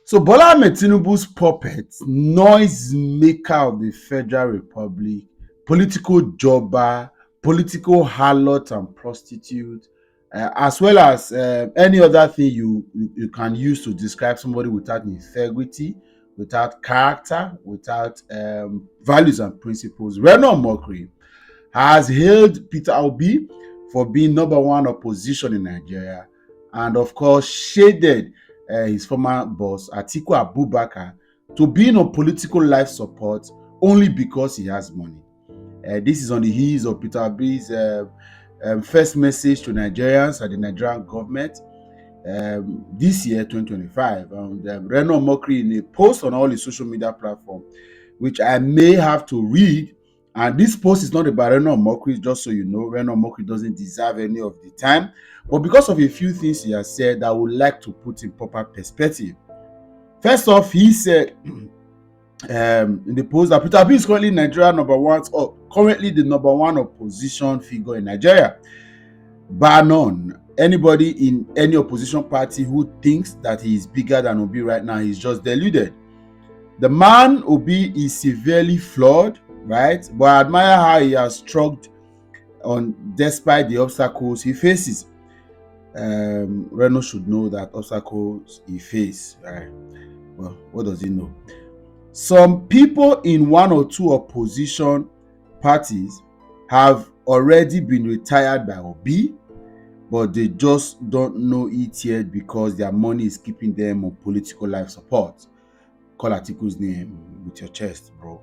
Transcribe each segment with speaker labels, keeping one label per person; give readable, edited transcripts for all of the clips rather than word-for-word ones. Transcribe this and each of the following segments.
Speaker 1: So Bola Ahmed Tinubu's puppet, noise maker of the Federal Republic, political jobber, political harlot and prostitute, as well as any other thing you can use to describe somebody without integrity, without character, without values and principles. Reno Omokri has hailed Peter Obi for being number one opposition in Nigeria, and of course shaded his former boss Atiku Abubakar to being on political life support only because he has money. This is on the heels of Peter Obi's first message to Nigerians and the Nigerian government this year, 2025. And Reno Omokri, in a post on all his social media platforms, which I may have to read. And this post is not about Reno Omokri, just so you know. Reno Omokri doesn't deserve any of the time. But because of a few things he has said, I would like to put in proper perspective. First off, he said in the post that Peter Obi is currently Nigeria number one, or currently the number one opposition figure in Nigeria. Bar none. Anybody in any opposition party who thinks that he is bigger than Obi right now is just deluded. The man Obi is severely flawed, right? But I admire how he has struggled on despite the obstacles he faces. Reno should know that obstacles he faces, right? Well, what does he know? Some people in one or two opposition parties have already been retired by Obi, but they just don't know it yet because their money is keeping them on political life support. Call Atiku's name with your chest, bro.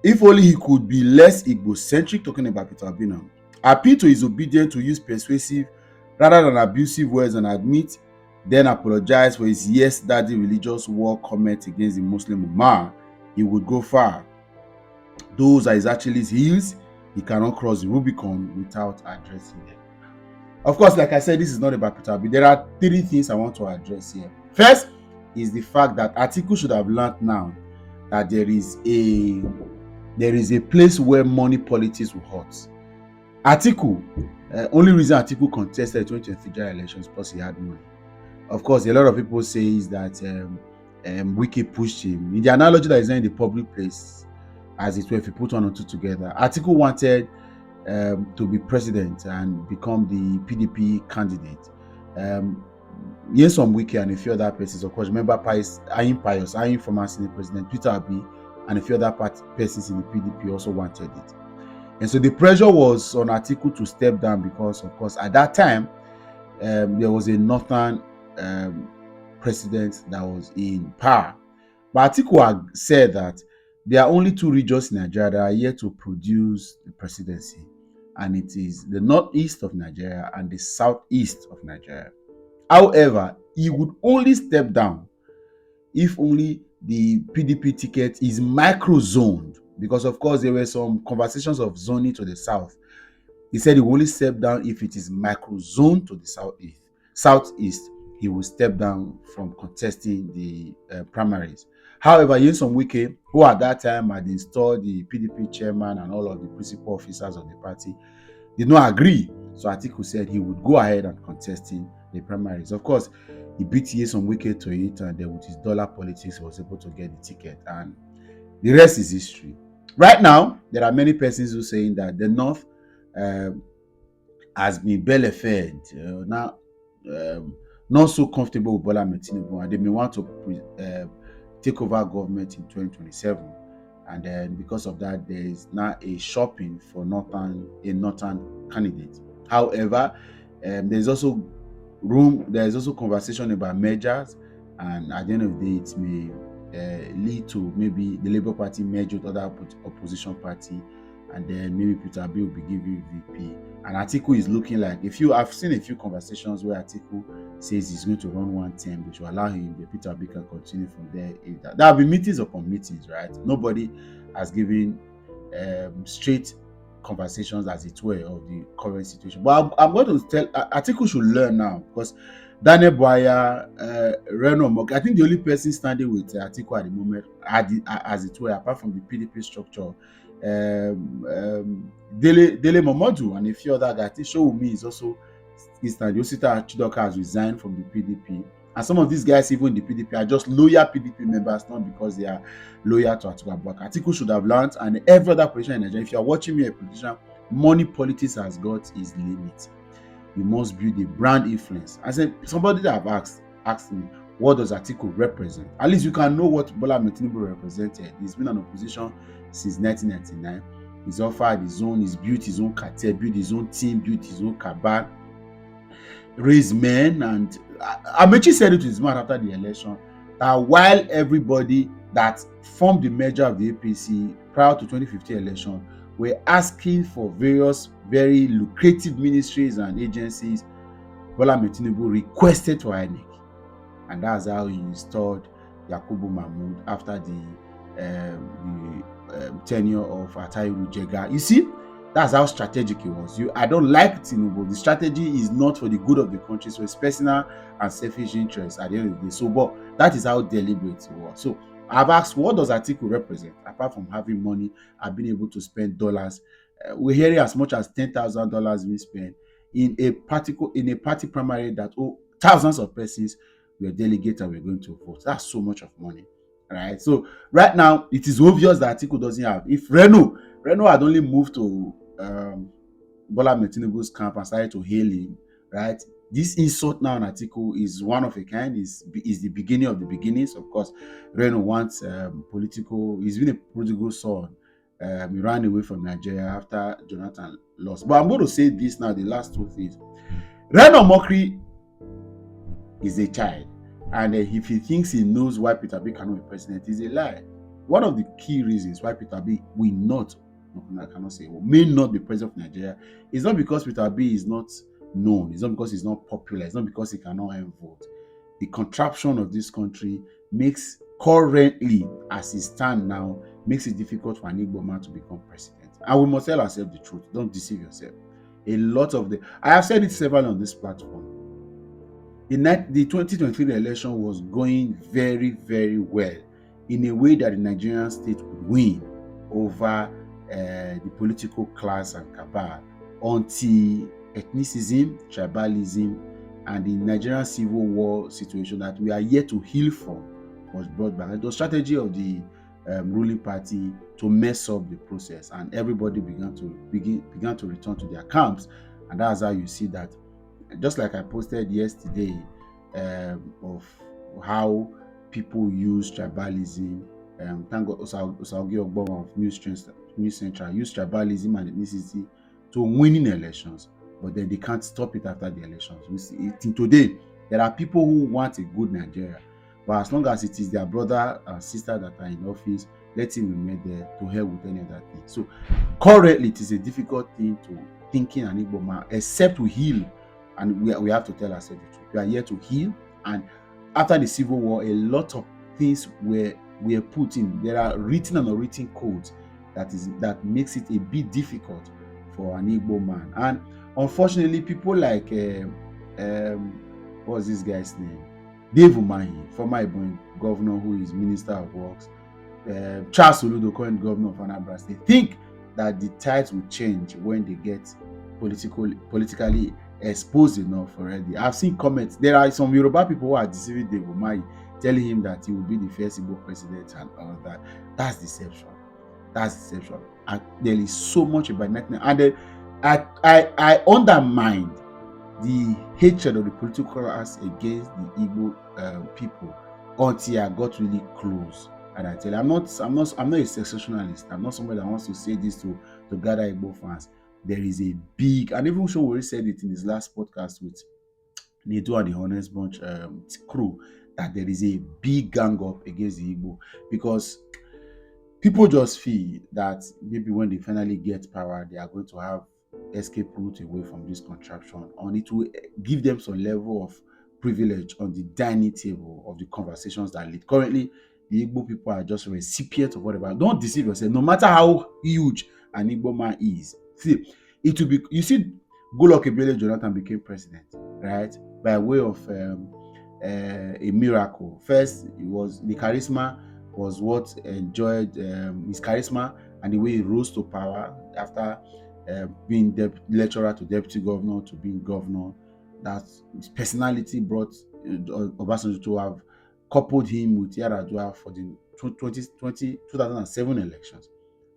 Speaker 1: If only he could be less egocentric, talking about Peter Obi now. Appeal to his obedience to use persuasive rather than abusive words and admit, then apologize for his yes daddy religious war comment against the Muslim Ummah, he would go far. Those are his Achilles heels. He cannot cross the Rubicon without addressing them. Of course, like I said, this is not about Peter Obi. There are three things I want to address here. First is the fact that Atiku should have learned now that there is a place where money politics will hurt. Atiku, only reason Atiku contested the 2023 general elections because he had money. Of course, a lot of people say is that Wike pushed him. In the analogy that is in the public place, as it were, if you put one or two together, Atiku wanted to be president and become the PDP candidate. Nyesom Wike and a few other persons, of course, remember Ayin former Senate President Peter Obi and a few other persons in the PDP also wanted it. And so the pressure was on Atiku to step down because, of course, at that time, there was a northern president that was in power. But Atiku had said that there are only two regions in Nigeria that are yet to produce the presidency, and it is the northeast of Nigeria and the southeast of Nigeria. However, he would only step down if only the PDP ticket is micro-zoned, because of course there were some conversations of zoning to the south. He said he will only step down if it is micro-zoned to the southeast. He will step down from contesting the primaries. However, Nyesom Wike, who at that time had installed the PDP chairman and all of the principal officers of the party, did not agree. So Atiku said he would go ahead and contesting the primaries. Of course, he beat Nyesom Wike to it, and then with his dollar politics, he was able to get the ticket. And the rest is history. Right now, there are many persons who are saying that the North has been belly-fed. Now, not so comfortable with Bola Ahmed Tinubu, and they may want to take over government in 2027. And then because of that, there is now a shopping for a northern candidate. However, there's also conversation about mergers, and at the end of the day, it may lead to maybe the Labour Party merge with other opposition party, and then maybe Peter Obi will be given VP. And Atiku is looking like, I've seen a few conversations where Atiku says he's going to run one term, which will allow him, the Peter Obi can continue from there. There will be meetings upon meetings, right? Nobody has given straight conversations, as it were, of the current situation. But I'm going to tell Atiku should learn now, because Daniel Boya, Reno Omokri, I think the only person standing with Atiku at the moment, as it were, apart from the PDP structure, Dele Momodu and a few other guys. Show me is also Eastern. Yosita Chidoka has resigned from the PDP, And some of these guys, even in the PDP, are just loyal PDP members, not because they are loyal to Atiku Abubakar. Atiku should have learned, and every other politician in Nigeria, if you are watching me, a politician, money politics has got its limit. You must build a brand influence. I said, somebody that have asked me, what does Atiku represent? At least you can know what Bola Ahmed Tinubu represented. He's been an opposition since 1999. He's offered his own, he's built his own cartel, built his own team, built his own cabal, raised men. And Amechi said it to his mouth after the election that while everybody that formed the merger of the APC prior to 2015 election were asking for various very lucrative ministries and agencies, Bola Ahmed Tinubu requested for INEC, and that's how he installed Yakubu Mahmood after the tenure of Atahiru Jega. You see, that's how strategic he was. I don't like Tinubu. The strategy is not for the good of the country, so it's personal and selfish interests at the end of the day. So, but that is how deliberate he was. So, I've asked, what does Atiku represent? Apart from having money, I've been able to spend dollars. We're hearing as much as $10,000 being spent in a party primary that thousands of persons were delegates and we're going to vote. That's so much of money, right? So right now, it is obvious that Atiku doesn't have. If Reno had only moved to Bola Ahmed Tinubu's camp and started to hail him, right? This insult now on Atiku is one of a kind, is the beginning of the beginnings. Of course, Reno wants he's been a prodigal son. He ran away from Nigeria after Jonathan lost. But I'm going to say this now, the last two things. Reno Omokri is a child, and if he thinks he knows why Peter Obi cannot be president, is a lie. One of the key reasons why Peter Obi may not be president of Nigeria is not because Peter Obi is not known, it's not because he's not popular, it's not because he cannot earn vote. The contraption of this country makes, currently as it stands now, makes it difficult for an Igbo man to become president. And we must tell ourselves the truth. Don't deceive yourself. I have said it several on this platform. The 2023 election was going very, very well, in a way that the Nigerian state would win over the political class and cabal, until ethnicism, tribalism, and the Nigerian civil war situation that we are yet to heal from was brought back. It was strategy of the ruling party to mess up the process, and everybody began to return to their camps. And that's how you see that, just like I posted yesterday, of how people use tribalism. Thank God Osaogi Ogbon of News Central used tribalism and ethnicity to winning elections, but then they can't stop it after the elections. We see it today. There are people who want a good Nigeria, but as long as it is their brother and sister that are in office, let him remain there, to hell with any other thing. So currently, it is a difficult thing to thinking an Igbo man, except we heal, and we have to tell ourselves the truth. We are here to heal, and after the Civil War, a lot of things were put in. There are written and unwritten codes that makes it a bit difficult for an Igbo man. And unfortunately, people like what's this guy's name? Dave Umahi, former Ebonyi governor who is Minister of Works, Charles Oludo, current governor of Anambra State, think that the tides will change when they get politically exposed enough already. I've seen comments. There are some Yoruba people who are deceiving Dave Umahi, telling him that he will be the first Igbo president and all that. That's deception. And there is so much about nothing. And then I undermined the hatred of the political class against the Igbo people until I got really close. And I tell you, I'm not a sensationalist. I'm not somebody that wants to say this to gather Igbo fans. There is a big, and even Showore said it in his last podcast with Nedu and the Honest Bunch crew, that there is a big gang up against the Igbo, because people just feel that maybe when they finally get power, they are going to have escape route away from this contraption, and it will give them some level of privilege on the dining table of the conversations that lead. Currently, the Igbo people are just recipients of whatever. Don't deceive yourself. No matter how huge an Igbo man is, see, it will be. You see, Goodluck Ebele Jonathan became president, right, by way of a miracle. First, it was the charisma was what enjoyed his charisma, and the way he rose to power after being lecturer to deputy governor to being governor. that his personality brought Obasanjo to have coupled him with Yar'Adua for the 2007 elections.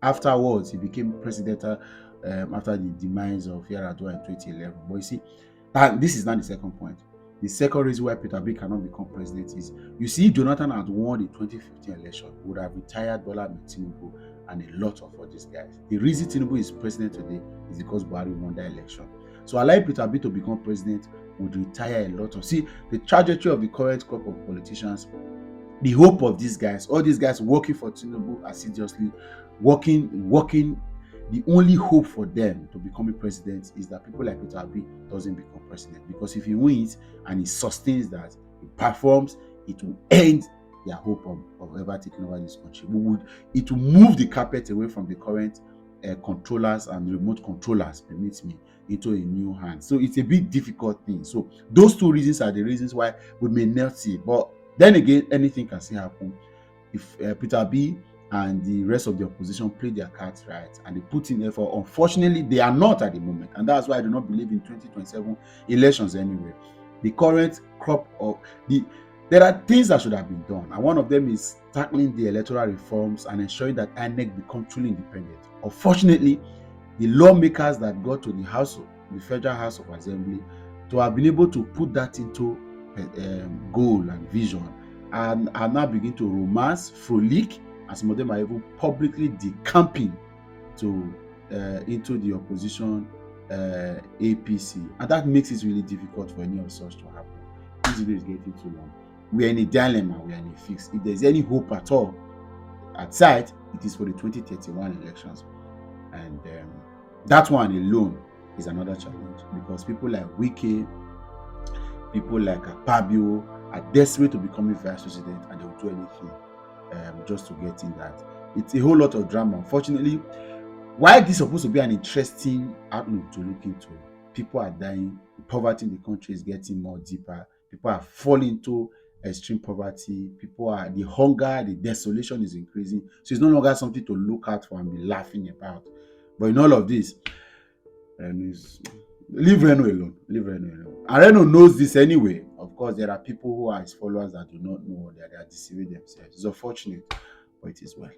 Speaker 1: Afterwards, he became president after the demise of Yar'Adua in 2011. But you see, that this is not the second point. The second reason why Peter Obi cannot become president is, you see, Jonathan had won the 2015 election, would have retired Bola Ahmed Tinubu and a lot of all these guys. The reason Tinubu is president today is because Buhari won that election. So allowing Peter Obi to become president would retire a lot of. See, the trajectory of the current crop of politicians, the hope of these guys, all these guys working for Tinubu assiduously, working. The only hope for them to become a president is that people like Peter Obi doesn't become president, because if he wins and he sustains that, he performs, it will end their hope of ever taking over this country. It will move the carpet away from the current controllers and remote controllers, permits me, into a new hand. So it's a bit difficult thing. So those two reasons are the reasons why we may not see. But then again, anything can still happen if Peter B and the rest of the opposition play their cards right and they put in effort. Unfortunately, they are not at the moment, and that's why I do not believe in 2027 elections anyway. The current crop of there are things that should have been done, and one of them is tackling the electoral reforms and ensuring that INEC become truly independent. Unfortunately, the lawmakers that got to the Federal House of Assembly, to have been able to put that into goal and vision, and are now beginning to romance, frolic, and some of them are even publicly decamping to into the opposition APC, and that makes it really difficult for any of such to happen. This video is getting too long. We are in a dilemma, we are in a fix. If there's any hope at all at sight, it is for the 2031 elections, and that one alone is another challenge, because people like Wike, people like Akpabio are desperate to become a vice president, and they will do anything just to get in that. It's a whole lot of drama. Unfortunately, while this is supposed to be an interesting outlook to look into, people are dying. The poverty in the country is getting more deeper. People are falling into extreme poverty. The hunger, the desolation is increasing. So it's no longer something to look out for and be laughing about. But in all of this, leave Reno alone. Leave Reno alone. And Reno knows this anyway. Of course, there are people who are his followers that do not know that they are deceiving themselves. It's unfortunate, but it is well.